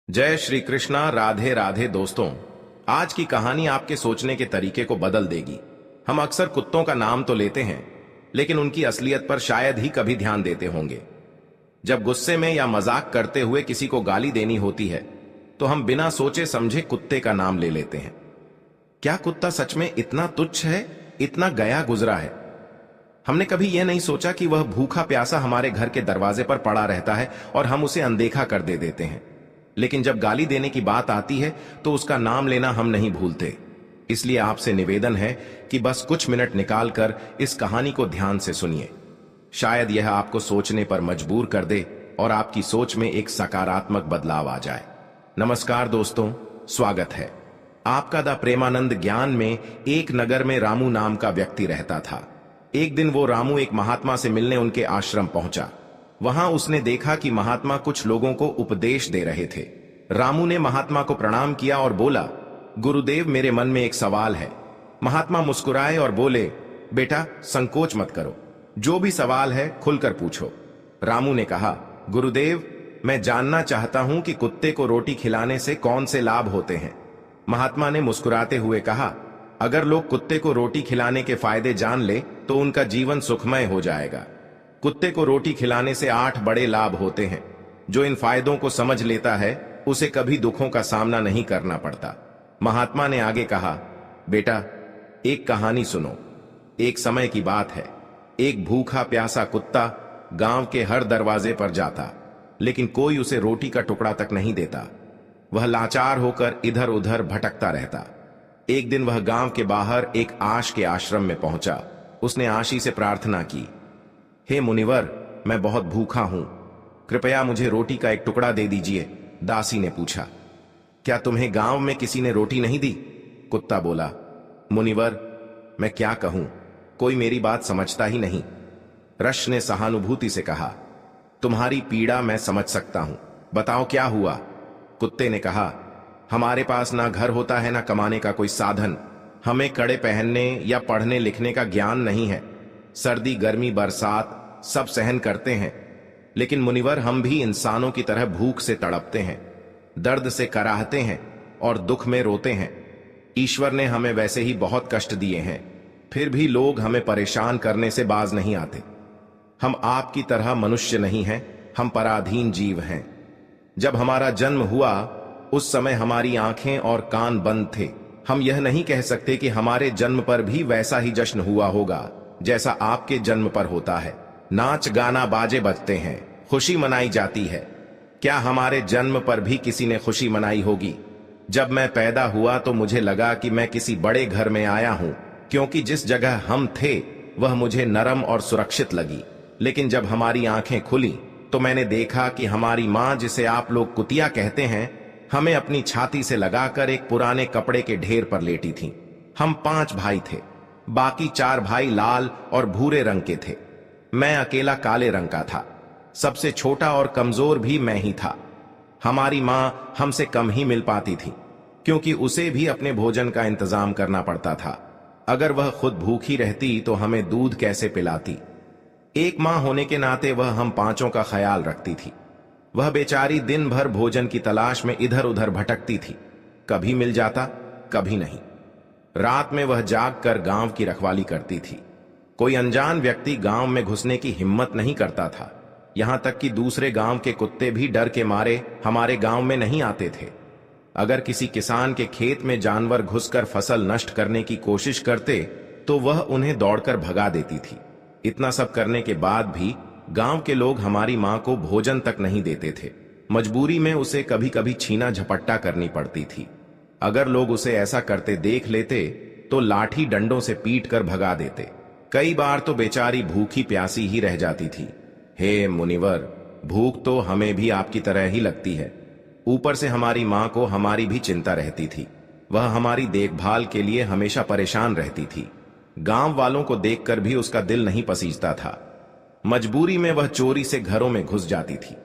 जय श्री कृष्णा। राधे राधे दोस्तों, आज की कहानी आपके सोचने के तरीके को बदल देगी। हम अक्सर कुत्तों का नाम तो लेते हैं, लेकिन उनकी असलियत पर शायद ही कभी ध्यान देते होंगे। जब गुस्से में या मजाक करते हुए किसी को गाली देनी होती है तो हम बिना सोचे समझे कुत्ते का नाम ले लेते हैं। क्या कुत्ता सच में इतना तुच्छ है, इतना गया गुजरा है? हमने कभी यह नहीं सोचा कि वह भूखा प्यासा हमारे घर के दरवाजे पर पड़ा रहता है और हम उसे अनदेखा कर दे देते हैं। लेकिन जब गाली देने की बात आती है तो उसका नाम लेना हम नहीं भूलते। इसलिए आपसे निवेदन है कि बस कुछ मिनट निकालकर इस कहानी को ध्यान से सुनिए। शायद यह आपको सोचने पर मजबूर कर दे और आपकी सोच में एक सकारात्मक बदलाव आ जाए। नमस्कार दोस्तों, स्वागत है आपका द प्रेमानंद ज्ञान में। एक नगर में रामू नाम का व्यक्ति रहता था। एक दिन वो रामू एक महात्मा से मिलने उनके आश्रम पहुंचा। वहां उसने देखा कि महात्मा कुछ लोगों को उपदेश दे रहे थे। रामू ने महात्मा को प्रणाम किया और बोला, गुरुदेव, मेरे मन में एक सवाल है। महात्मा मुस्कुराए और बोले, बेटा संकोच मत करो, जो भी सवाल है खुलकर पूछो। रामू ने कहा, गुरुदेव, मैं जानना चाहता हूं कि कुत्ते को रोटी खिलाने से कौन से लाभ होते हैं। महात्मा ने मुस्कुराते हुए कहा, अगर लोग कुत्ते को रोटी खिलाने के फायदे जान ले तो उनका जीवन सुखमय हो जाएगा। कुत्ते को रोटी खिलाने से 8 बड़े लाभ होते हैं। जो इन फायदों को समझ लेता है उसे कभी दुखों का सामना नहीं करना पड़ता। महात्मा ने आगे कहा, बेटा एक कहानी सुनो। एक समय की बात है, एक भूखा प्यासा कुत्ता गांव के हर दरवाजे पर जाता, लेकिन कोई उसे रोटी का टुकड़ा तक नहीं देता। वह लाचार होकर इधर उधर भटकता रहता। एक दिन वह गांव के बाहर एक आश के आश्रम में पहुंचा। उसने आशी से प्रार्थना की, हे मुनिवर, मैं बहुत भूखा हूं, कृपया मुझे रोटी का एक टुकड़ा दे दीजिए। दासी ने पूछा, क्या तुम्हें गांव में किसी ने रोटी नहीं दी? कुत्ता बोला, मुनिवर, मैं क्या कहूं, कोई मेरी बात समझता ही नहीं। रश ने सहानुभूति से कहा, तुम्हारी पीड़ा मैं समझ सकता हूं, बताओ क्या हुआ? कुत्ते ने कहा, हमारे पास ना घर होता है ना कमाने का कोई साधन। हमें कड़े पहनने या पढ़ने लिखने का ज्ञान नहीं है। सर्दी गर्मी बरसात सब सहन करते हैं, लेकिन मुनिवर हम भी इंसानों की तरह भूख से तड़पते हैं, दर्द से कराहते हैं और दुख में रोते हैं। ईश्वर ने हमें वैसे ही बहुत कष्ट दिए हैं, फिर भी लोग हमें परेशान करने से बाज नहीं आते। हम आपकी तरह मनुष्य नहीं हैं, हम पराधीन जीव हैं। जब हमारा जन्म हुआ उस समय हमारी आंखें और कान बंद थे। हम यह नहीं कह सकते कि हमारे जन्म पर भी वैसा ही जश्न हुआ होगा जैसा आपके जन्म पर होता है। नाच गाना बाजे बजते हैं, खुशी मनाई जाती है। क्या हमारे जन्म पर भी किसी ने खुशी मनाई होगी? जब मैं पैदा हुआ तो मुझे लगा कि मैं किसी बड़े घर में आया हूं, क्योंकि जिस जगह हम थे वह मुझे नरम और सुरक्षित लगी। लेकिन जब हमारी आंखें खुली तो मैंने देखा कि हमारी मां, जिसे आप लोग कुतिया कहते हैं, हमें अपनी छाती से लगाकर एक पुराने कपड़े के ढेर पर लेटी थी। हम 5 भाई थे, बाकी 4 भाई लाल और भूरे रंग के थे। मैं अकेला काले रंग का था। सबसे छोटा और कमजोर भी मैं ही था। हमारी मां हमसे कम ही मिल पाती थी, क्योंकि उसे भी अपने भोजन का इंतजाम करना पड़ता था। अगर वह खुद भूखी रहती तो हमें दूध कैसे पिलाती? एक मां होने के नाते वह हम 5 का ख्याल रखती थी। वह बेचारी दिन भर भोजन की तलाश में इधर उधर भटकती थी। कभी मिल जाता, कभी नहीं। रात में वह जाग कर गांव की रखवाली करती थी। कोई अनजान व्यक्ति गांव में घुसने की हिम्मत नहीं करता था। यहां तक कि दूसरे गांव के कुत्ते भी डर के मारे हमारे गांव में नहीं आते थे। अगर किसी किसान के खेत में जानवर घुसकर फसल नष्ट करने की कोशिश करते तो वह उन्हें दौड़कर भगा देती थी। इतना सब करने के बाद भी गांव के लोग हमारी मां को भोजन तक नहीं देते थे। मजबूरी में उसे कभी कभी छीना झपट्टा करनी पड़ती थी। अगर लोग उसे ऐसा करते देख लेते तो लाठी डंडों से पीट कर भगा देते। कई बार तो बेचारी भूखी प्यासी ही रह जाती थी। हे मुनिवर, भूख तो हमें भी आपकी तरह ही लगती है। ऊपर से हमारी मां को हमारी भी चिंता रहती थी। वह हमारी देखभाल के लिए हमेशा परेशान रहती थी। गांव वालों को देखकर भी उसका दिल नहीं पसीजता था। मजबूरी में वह चोरी से घरों में घुस जाती थी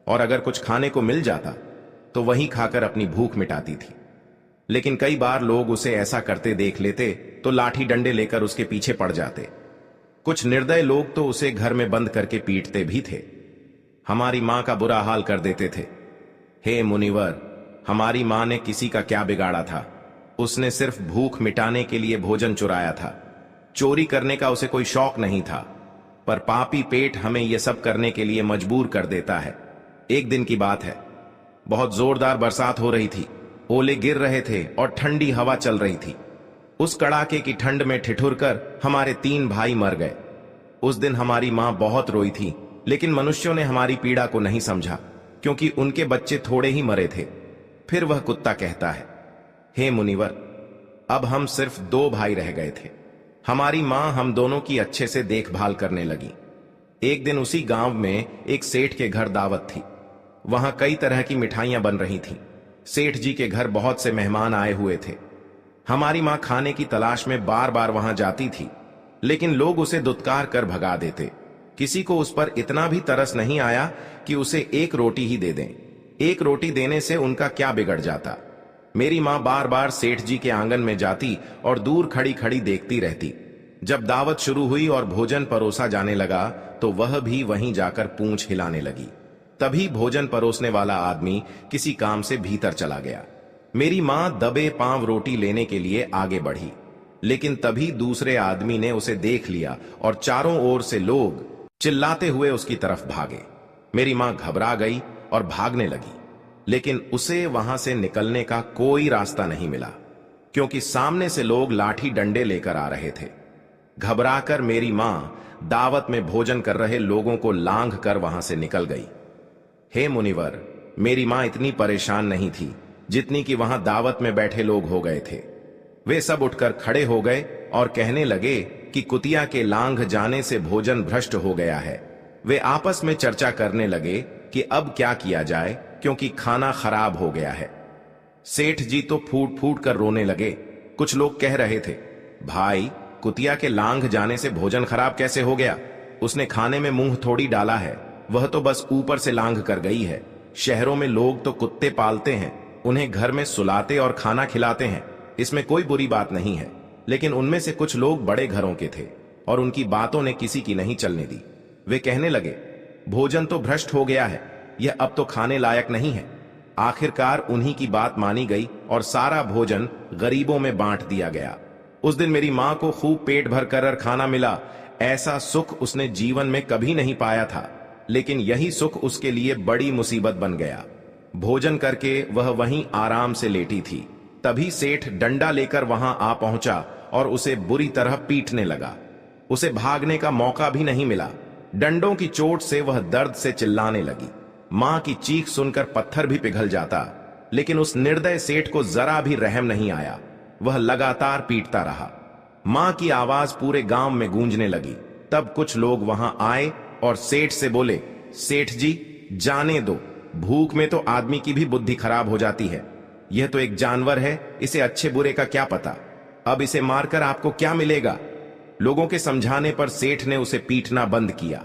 और अगर कुछ खाने को मिल जाता तो वहीं खाकर अपनी भूख मिटाती थी। लेकिन कई बार लोग उसे ऐसा करते देख लेते तो लाठी डंडे लेकर उसके पीछे पड़ जाते। कुछ निर्दय लोग तो उसे घर में बंद करके पीटते भी थे। हमारी मां का बुरा हाल कर देते थे। हे मुनिवर, हमारी मां ने किसी का क्या बिगाड़ा था। उसने सिर्फ भूख मिटाने के लिए भोजन चुराया था। चोरी करने का उसे कोई शौक नहीं था, पर पापी पेट हमें यह सब करने के लिए मजबूर कर देता है। एक दिन की बात है, बहुत जोरदार बरसात हो रही थी। ओले गिर रहे थे और ठंडी हवा चल रही थी। उस कड़ाके की ठंड में ठिठुर कर हमारे 3 भाई मर गए। उस दिन हमारी मां बहुत रोई थी, लेकिन मनुष्यों ने हमारी पीड़ा को नहीं समझा, क्योंकि उनके बच्चे थोड़े ही मरे थे। फिर वह कुत्ता कहता है, हे मुनिवर, अब हम सिर्फ 2 भाई रह गए थे। हमारी मां हम दोनों की अच्छे से देखभाल करने लगी। एक दिन उसी गांव में एक सेठ के घर दावत थी। वहां कई तरह की मिठाइयां बन रही थीं। सेठ जी के घर बहुत से मेहमान आए हुए थे। हमारी मां खाने की तलाश में बार बार वहां जाती थी, लेकिन लोग उसे दुत्कार कर भगा देते। किसी को उस पर इतना भी तरस नहीं आया कि उसे एक रोटी ही दे दें। एक रोटी देने से उनका क्या बिगड़ जाता। मेरी मां बार बार सेठ जी के आंगन में जाती और दूर खड़ी खड़ी देखती रहती। जब दावत शुरू हुई और भोजन परोसा जाने लगा, तो वह भी वहीं जाकर पूंछ हिलाने लगी। तभी भोजन परोसने वाला आदमी किसी काम से भीतर चला गया। मेरी मां दबे पांव रोटी लेने के लिए आगे बढ़ी, लेकिन तभी दूसरे आदमी ने उसे देख लिया और चारों ओर से लोग चिल्लाते हुए उसकी तरफ भागे। मेरी मां घबरा गई और भागने लगी, लेकिन उसे वहां से निकलने का कोई रास्ता नहीं मिला, क्योंकि सामने से लोग लाठी डंडे लेकर आ रहे थे। घबराकर मेरी मां दावत में भोजन कर रहे लोगों को लांघ कर वहां से निकल गई। हे मुनिवर, मेरी मां इतनी परेशान नहीं थी जितनी कि वहां दावत में बैठे लोग हो गए थे। वे सब उठकर खड़े हो गए और कहने लगे कि कुतिया के लांघ जाने से भोजन भ्रष्ट हो गया है। वे आपस में चर्चा करने लगे कि अब क्या किया जाए, क्योंकि खाना खराब हो गया है। सेठ जी तो फूट फूट कर रोने लगे। कुछ लोग कह रहे थे, भाई, कुतिया के लांघ जाने से भोजन खराब कैसे हो गया? उसने खाने में मुंह थोड़ी डाला है, वह तो बस ऊपर से लांघ कर गई है। शहरों में लोग तो कुत्ते पालते हैं, उन्हें घर में सुलाते और खाना खिलाते हैं, इसमें कोई बुरी बात नहीं है। लेकिन उनमें से कुछ लोग बड़े घरों के थे और उनकी बातों ने किसी की नहीं चलने दी। वे कहने लगे, भोजन तो भ्रष्ट हो गया है, यह अब तो खाने लायक नहीं है। आखिरकार उन्हीं की बात मानी गई और सारा भोजन गरीबों में बांट दिया गया। उस दिन मेरी मां को खूब पेट भर कर खाना मिला। ऐसा सुख उसने जीवन में कभी नहीं पाया था, लेकिन यही सुख उसके लिए बड़ी मुसीबत बन गया। भोजन करके वह वहीं आराम से लेटी थी। तभी सेठ डंडा लेकर वहां आ पहुंचा और उसे बुरी तरह पीटने लगा। उसे भागने का मौका भी नहीं मिला। डंडों की चोट से वह दर्द से चिल्लाने लगी। मां की चीख सुनकर पत्थर भी पिघल जाता, लेकिन उस निर्दय सेठ को जरा भी रहम नहीं आया। वह लगातार पीटता रहा। मां की आवाज पूरे गांव में गूंजने लगी। तब कुछ लोग वहां आए और सेठ से बोले, सेठ जी, जाने दो, भूख में तो आदमी की भी बुद्धि खराब हो जाती है। यह तो एक जानवर है, इसे अच्छे बुरे का क्या पता। अब इसे मारकर आपको क्या मिलेगा? लोगों के समझाने पर सेठ ने उसे पीटना बंद किया।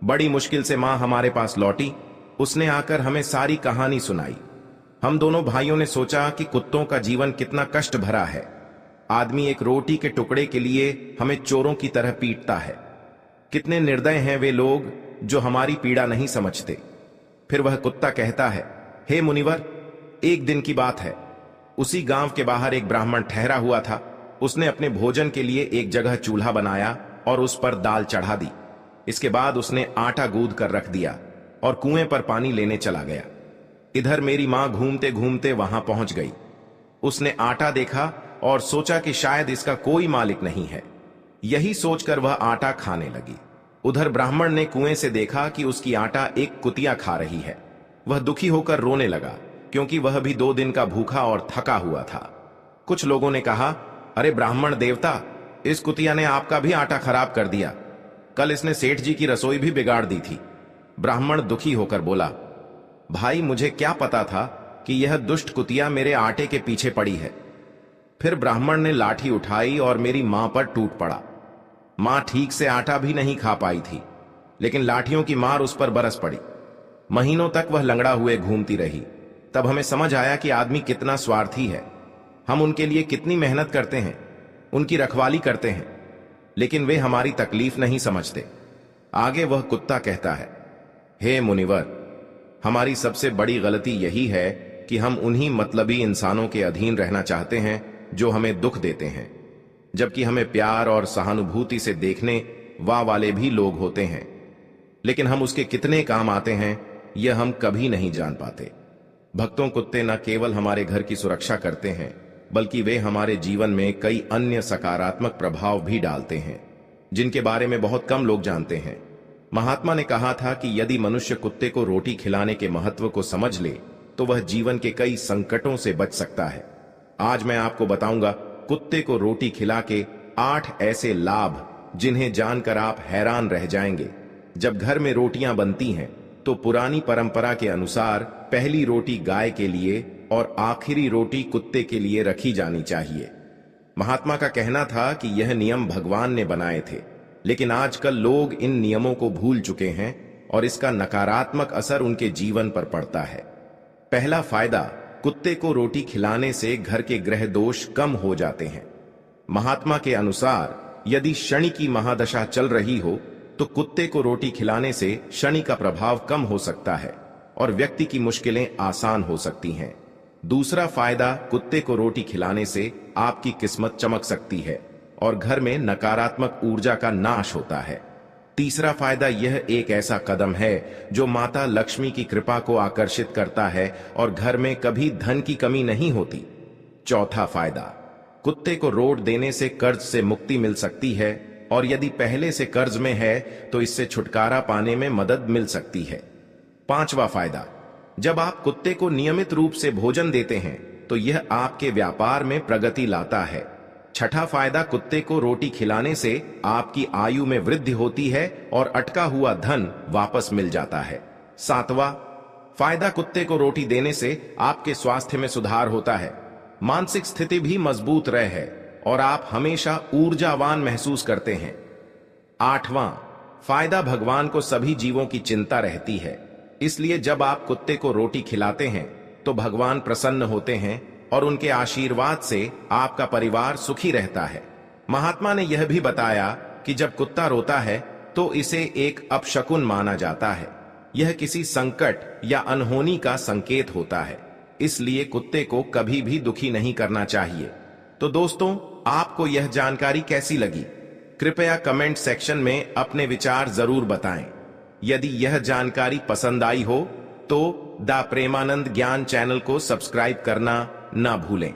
बड़ी मुश्किल से मां हमारे पास लौटी। उसने आकर हमें सारी कहानी सुनाई। हम दोनों भाइयों ने सोचा कि कुत्तों का जीवन कितना कष्ट भरा है। आदमी एक रोटी के टुकड़े के लिए हमें चोरों की तरह पीटता है। कितने निर्दय हैं वे लोग जो हमारी पीड़ा नहीं समझते। फिर वह कुत्ता कहता है, हे मुनिवर, एक दिन की बात है। उसी गांव के बाहर एक ब्राह्मण ठहरा हुआ था। उसने अपने भोजन के लिए एक जगह चूल्हा बनाया और उस पर दाल चढ़ा दी। इसके बाद उसने आटा गूंद कर रख दिया और कुएं पर पानी लेने चला गया। इधर मेरी मां घूमते घूमते वहां पहुंच गई। उसने आटा देखा और सोचा कि शायद इसका कोई मालिक नहीं है। यही सोचकर वह आटा खाने लगी। उधर ब्राह्मण ने कुएं से देखा कि उसकी आटा एक कुतिया खा रही है। वह दुखी होकर रोने लगा, क्योंकि वह भी 2 दिन का भूखा और थका हुआ था। कुछ लोगों ने कहा, अरे ब्राह्मण देवता, इस कुतिया ने आपका भी आटा खराब कर दिया। कल इसने सेठ जी की रसोई भी बिगाड़ दी थी। ब्राह्मण दुखी होकर बोला, भाई, मुझे क्या पता था कि यह दुष्ट कुतिया मेरे आटे के पीछे पड़ी है। फिर ब्राह्मण ने लाठी उठाई और मेरी मां पर टूट पड़ा। मां ठीक से आटा भी नहीं खा पाई थी, लेकिन लाठियों की मार उस पर बरस पड़ी। महीनों तक वह लंगड़ा हुए घूमती रही। तब हमें समझ आया कि आदमी कितना स्वार्थी है। हम उनके लिए कितनी मेहनत करते हैं, उनकी रखवाली करते हैं, लेकिन वे हमारी तकलीफ नहीं समझते। आगे वह कुत्ता कहता है, हे मुनिवर, हमारी सबसे बड़ी गलती यही है कि हम उन्हीं मतलबी इंसानों के अधीन रहना चाहते हैं जो हमें दुख देते हैं, जबकि हमें प्यार और सहानुभूति से देखने वाले भी लोग होते हैं, लेकिन हम उसके कितने काम आते हैं यह हम कभी नहीं जान पाते। भक्तों कुत्ते न केवल हमारे घर की सुरक्षा करते हैं, बल्कि वे हमारे जीवन में कई अन्य सकारात्मक प्रभाव भी डालते हैं, जिनके बारे में बहुत कम लोग जानते हैं। महात्मा ने कहा था कि यदि मनुष्य कुत्ते को रोटी खिलाने के महत्व को समझ ले तो वह जीवन के कई संकटों से बच सकता है। आज मैं आपको बताऊंगा कुत्ते को रोटी खिला के 8 ऐसे लाभ जिन्हें जानकर आप हैरान रह जाएंगे। जब घर में रोटियां बनती हैं तो पुरानी परंपरा के अनुसार पहली रोटी गाय के लिए और आखिरी रोटी कुत्ते के लिए रखी जानी चाहिए। महात्मा का कहना था कि यह नियम भगवान ने बनाए थे, लेकिन आजकल लोग इन नियमों को भूल चुके हैं और इसका नकारात्मक असर उनके जीवन पर पड़ता है। पहला फायदा, कुत्ते को रोटी खिलाने से घर के ग्रह दोष कम हो जाते हैं। महात्मा के अनुसार यदि शनि की महादशा चल रही हो तो कुत्ते को रोटी खिलाने से शनि का प्रभाव कम हो सकता है और व्यक्ति की मुश्किलें आसान हो सकती हैं। दूसरा फायदा, कुत्ते को रोटी खिलाने से आपकी किस्मत चमक सकती है और घर में नकारात्मक ऊर्जा का नाश होता है। तीसरा फायदा, यह एक ऐसा कदम है जो माता लक्ष्मी की कृपा को आकर्षित करता है और घर में कभी धन की कमी नहीं होती। चौथा फायदा, कुत्ते को रोट देने से कर्ज से मुक्ति मिल सकती है और यदि पहले से कर्ज में है तो इससे छुटकारा पाने में मदद मिल सकती है। पांचवा फायदा, जब आप कुत्ते को नियमित रूप से भोजन देते हैं तो यह आपके व्यापार में प्रगति लाता है। छठा फायदा, कुत्ते को रोटी खिलाने से आपकी आयु में वृद्धि होती है और अटका हुआ धन वापस मिल जाता है। सातवां फायदा, कुत्ते को रोटी देने से आपके स्वास्थ्य में सुधार होता है, मानसिक स्थिति भी मजबूत रहे है और आप हमेशा ऊर्जावान महसूस करते हैं। आठवां फायदा, भगवान को सभी जीवों की चिंता रहती है, इसलिए जब आप कुत्ते को रोटी खिलाते हैं तो भगवान प्रसन्न होते हैं और उनके आशीर्वाद से आपका परिवार सुखी रहता है। महात्मा ने यह भी बताया कि जब कुत्ता रोता है तो इसे एक अपशकुन माना जाता है, यह किसी संकट या अनहोनी का संकेत होता है, इसलिए कुत्ते को कभी भी दुखी नहीं करना चाहिए। तो दोस्तों, आपको यह जानकारी कैसी लगी? कृपया कमेंट सेक्शन में अपने विचार जरूर बताएं। यदि यह जानकारी पसंद आई हो तो द प्रेमानंद ज्ञान चैनल को सब्सक्राइब करना ना भूलें।